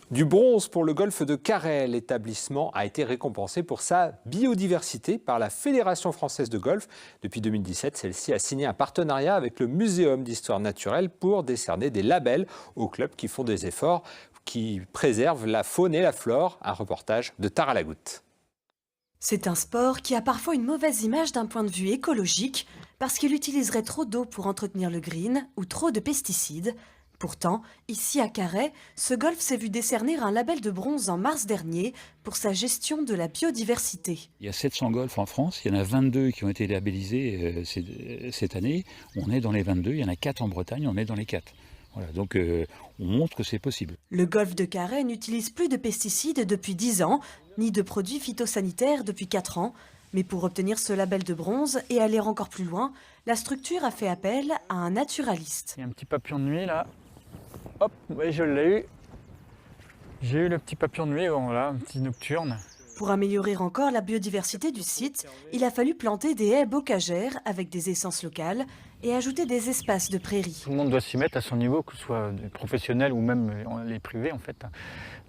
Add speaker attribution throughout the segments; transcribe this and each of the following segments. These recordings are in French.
Speaker 1: Du bronze pour le golfe de Carhaix. L'établissement a été récompensé pour sa biodiversité par la Fédération française de golf. Depuis 2017, celle-ci a signé un partenariat avec le Muséum d'histoire naturelle pour décerner des labels aux clubs qui font des efforts, qui préservent la faune et la flore. Un reportage de Tara Lagoutte.
Speaker 2: C'est un sport qui a parfois une mauvaise image d'un point de vue écologique parce qu'il utiliserait trop d'eau pour entretenir le green ou trop de pesticides. Pourtant, ici à Carhaix, ce golf s'est vu décerner un label de bronze en mars dernier pour sa gestion de la biodiversité.
Speaker 3: Il y a 700 golfs en France, il y en a 22 qui ont été labellisés cette année. On est dans les 22, il y en a 4 en Bretagne, on est dans les 4. Voilà, donc on montre que c'est possible.
Speaker 2: Le golfe de Carhaix n'utilise plus de pesticides depuis 10 ans, ni de produits phytosanitaires depuis 4 ans. Mais pour obtenir ce label de bronze et aller encore plus loin, la structure a fait appel à un naturaliste.
Speaker 4: Il y a un petit papillon de nuit là. Hop, oui, je l'ai eu. J'ai eu le petit papillon de nuit, voilà, un petit nocturne.
Speaker 2: Pour améliorer encore la biodiversité du site, il a fallu planter des haies bocagères avec des essences locales et ajouter des espaces de prairies.
Speaker 4: Tout le monde doit s'y mettre à son niveau, que ce soit des professionnels ou même les privés en fait.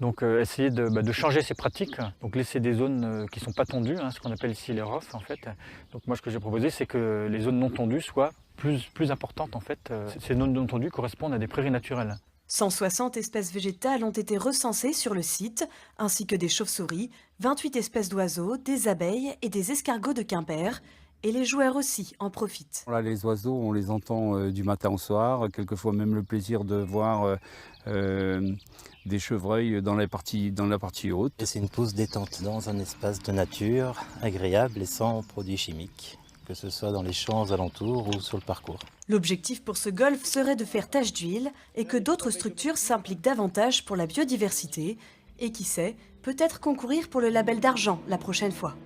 Speaker 4: Donc essayer de changer ses pratiques, donc laisser des zones qui ne sont pas tendues, ce qu'on appelle ici les ROF en fait. Donc moi ce que j'ai proposé c'est que les zones non tendues soient plus importantes en fait. Ces zones non tendues correspondent à des prairies naturelles.
Speaker 2: 160 espèces végétales ont été recensées sur le site, ainsi que des chauves-souris, 28 espèces d'oiseaux, des abeilles et des escargots de Quimper. Et les joueurs aussi en profitent.
Speaker 5: Là, les oiseaux, on les entend du matin au soir, quelquefois même le plaisir de voir des chevreuils dans la partie haute.
Speaker 6: C'est une pause détente dans un espace de nature agréable et sans produits chimiques, que ce soit dans les champs alentours ou sur le parcours.
Speaker 2: L'objectif pour ce golf serait de faire tache d'huile et que d'autres structures s'impliquent davantage pour la biodiversité et qui sait, peut-être concourir pour le label d'argent la prochaine fois.